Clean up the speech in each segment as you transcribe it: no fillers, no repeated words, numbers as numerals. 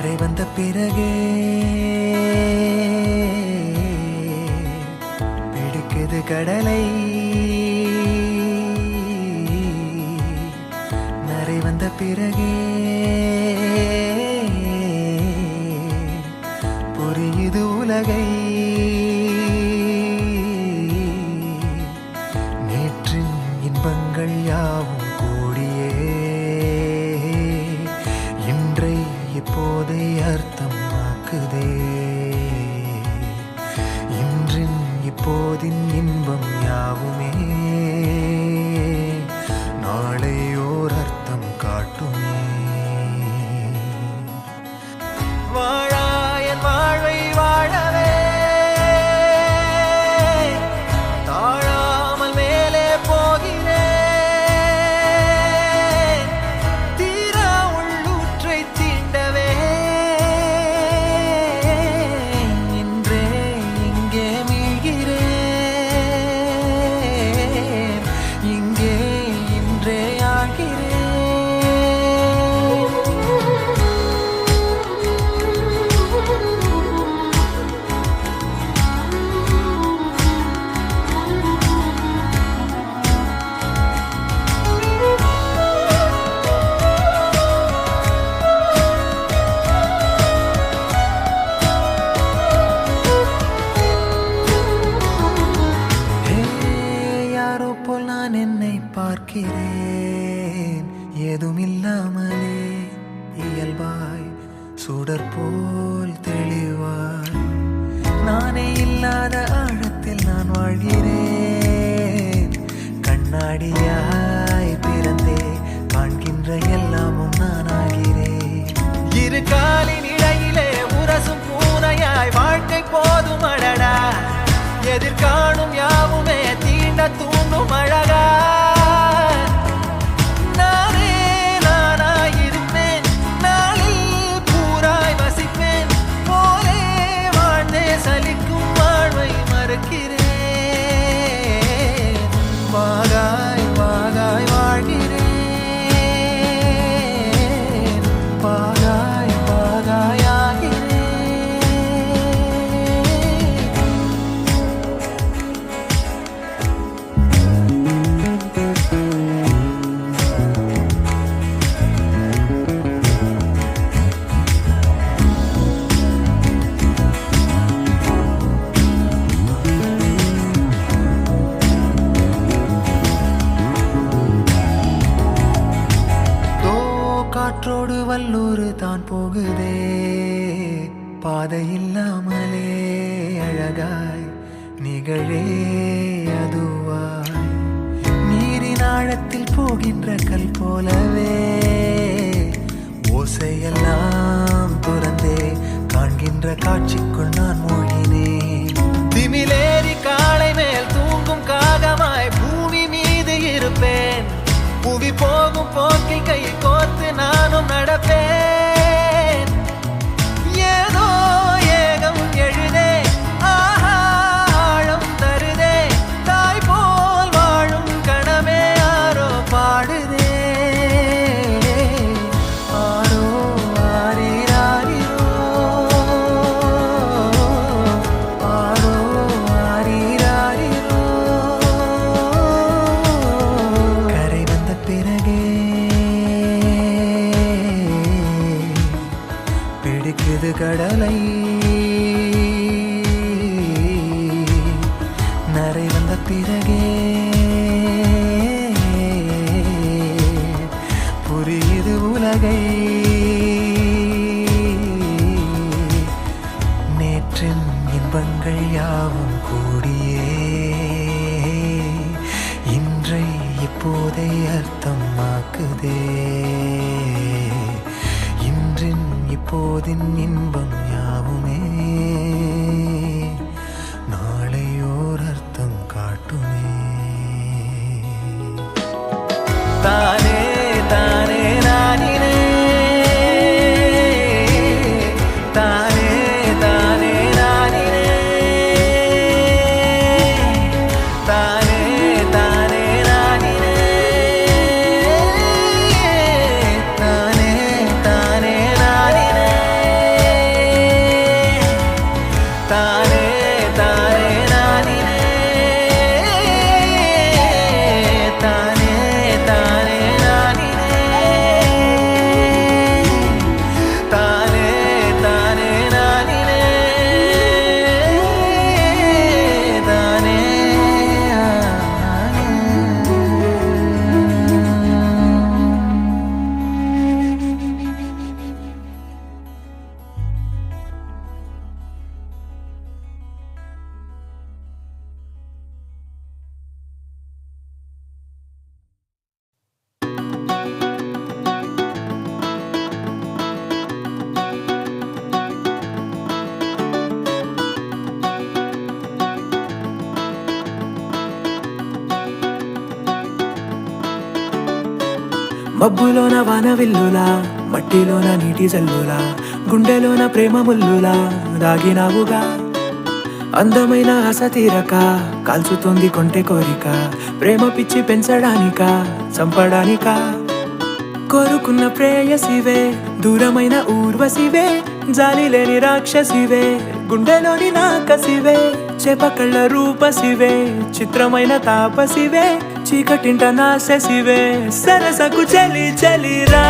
கரை வந்த பிறகே பிடிக்குது கடலை. நரை வந்த பிறகே புரியுது உலகை. நேற்றின் இன்பங்கள் யாவும் கூடியே இன்றை இப்போதை அர்த்தமாக்குதே. இன்றின் இப்போதின் இன்பம் யாவுமே நாளை ஓர் அர்த்தம் காட்டுமே. வாழாயன் வாழ்வை வாழவே தாழாமல் மேலே போகிறேன். தீரா உள்ளூற்றை தீண்டவே இன்றே இங்கே மீழ்கிறேன். இங்கே இன்றே ஆகிறேன். யாரோ போல் நான் என்னை பார்க்கிறேன். ஏதுமில்லாமலே இயல்பாய் சுடர் போல் தெளிவாய் நானே இல்லாத ஆழத்தில் நான் வாழ்கிறேன். கண்ணாடியாய் பிறந்தே காண்கின்ற எல்லாமும் நான் ஆகிறேன். இரு காலின் இடையிலே உரசும் பூனையாய் வாழ்க்கை போதும் அடடா. எதிர்காணும் யாவுமே தீண்ட தூண்டும் அழகா. நானே நானாயிருப்பேன். நாளில் பூராய் வசிப்பேன். போலே வாழ்ந்தே சலிக்கும் வாழ்வை மறுக்கிறேன். வாகாய் வாகாய் வாழ்கிறேன். வாகாய் வாகாய் ஆகிறேன். காற்றோடு வல்லூர் தான் போகுதே. பாதை இல்லாமலே அழகாய் நிகழே அதுவாய். நீரின் ஆழத்தில் போகின்ற கல் போலவே ஓசையெல்லாம் துறந்தே காண்கின்ற காட்சிக்குள் நான் மூழ்கினேன். திமிலேறி காலை மேல் தூங்கும் காகமாய் பூமி மீது இருப்பேன். புவி போகும் போக்கில் கை கோர்த்து நானும் நடப்பேன். ஏதோ ஏகம் எழுதே ஆஹா ஆழம் தருதே. தாய் போல் வாழும் கணமே ஆரோ பாடுதே. ஆரோ ஆரீராரிரோ ஆரோ ஆரீராரிரோ. கரை வந்த பிறகே பிடிக்குது கடலை. நரை வந்த பிறகே புரியுது உலகை. நேற்றின் இன்பங்கள் யாவும் கூடியே இன்றை இப்போதை அர்த்தமாக்குதே. இன்றின் இப்போதின் இன்பம் யாவுமே நாளை ஓர் அர்த்தம் காட்டுமே. தானே தானே நானினே தானே தானே நானினே தானே தானே நானினே தானே தானே நானினே. మబ్బులోన వానవిల్లులా, మట్టిలోన నీటి జల్లులా, గుండెలోన ప్రేమ ముల్లులా దాగినావుగా. అందమైన ఆశ తీరక కాల్చుతోంది కొంటె కోరిక, ప్రేమ పిచ్చి పెంచడానిక చంపడానిక. కోరుకున్న ప్రేయసివే, దూరమైన ఊర్వశివే, జాలి లేని రాక్షసివే, గుండెలోని నాకసివే, చేపకళ్ళ రూపసివే, చిత్రమైన తాపసివే, చీకటింట నాశసివే, సరసకు చలి చలిరా.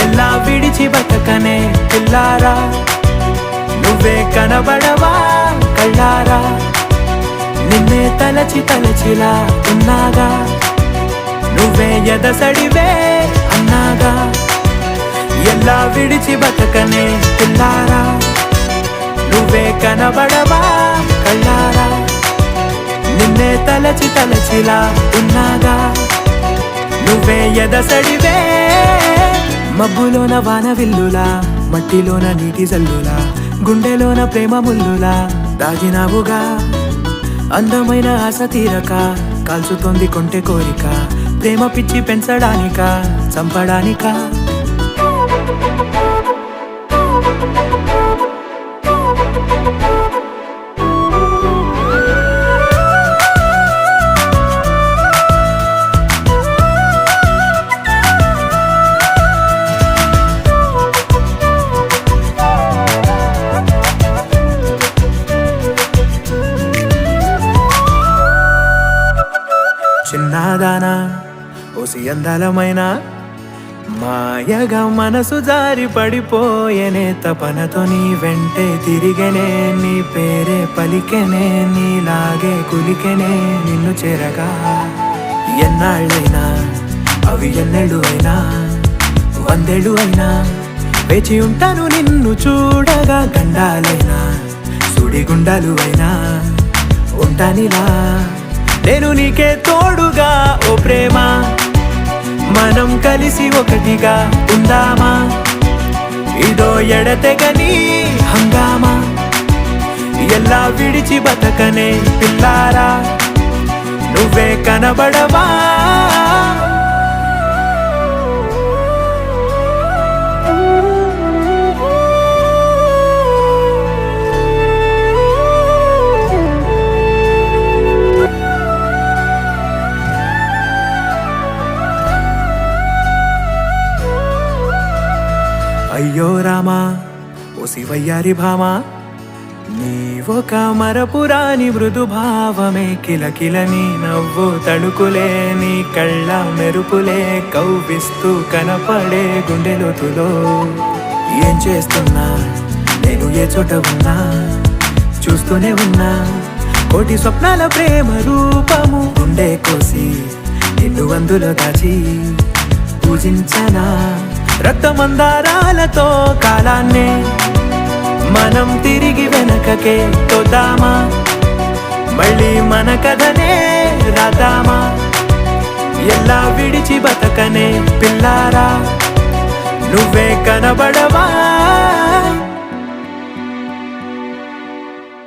ఎలా విడిచి బతకనే పిల్లారా, నువ్వే కనబడవా కళ్ళారా, నిన్నే తలచి తలచిలా ఉన్నాగా, నువ్వే ఎదసడివే అన్నాగా. ఎలా విడిచి బతకనే పిల్లారా, నువ్వే కనబడవా కళ్ళారా, నిన్నే తలచి తలచిలా ఉన్నాగా, నువ్వే ఎదసడివే. మబ్బులోన వానవిల్లులా, మట్టిలోన నీటి జల్లులా, గుండెలోన ప్రేమ ముల్లులా దాగినావుగా. అందమైన ఆశ తీరక కాల్చుతోంది కొంటె కోరిక, ప్రేమ పిచ్చి పెంచడానిక చంపడానిక. చిన్నదానా ఓసి అందలమైన, మాయగా మనసు జారి పడిపోయేనే, తపనతో నీ వెంటే తిరిగేనే, నీ పేరే పలికెనే, నీలాగే కులికెనే నిన్ను చేరగా. ఎన్నాళ్ళైనా అవి ఎన్నెళ్ళు అయినా, 100 ఏళ్ళు అయినా వేచి ఉంటాను నిన్ను చూడగా. గండాలైనా సుడిగుండాలు అయినా ఉంటానిలా, నేను నీకే తోడుగా. ఓ ప్రేమ, మనం కలిసి ఒకటిగా ఉందామా, ఇదో ఎడతెగని హంగామా. ఎలా విడిచి బతకనే పిల్లారా, నువ్వే కనబడవా. అయ్యో రామా ఓ శివయ్యారి భామా, నీవొక మరపురాని మృదు భావమే, కిలకిలని నవ్వు తడుకులే, నీ కళ్ళ మెరుపులే కవ్విస్తూ కనపడే గుండెలోతులో. ఏం చేస్తున్నా నేను ఏ చోట ఉన్నా, చూస్తూనే ఉన్నా కోటి స్వప్నాల ప్రేమ రూపము. గుండె కోసి నిన్ను అందులో దాచి పూజించనా, రక్తమందారాలతో కాలాన్నే మనం తిరిగి వెనకకే తోదామా, మళ్ళీ మన కథనే రాదామా. ఎలా విడిచి బతకనే పిల్లారా, నువ్వే కనబడవా.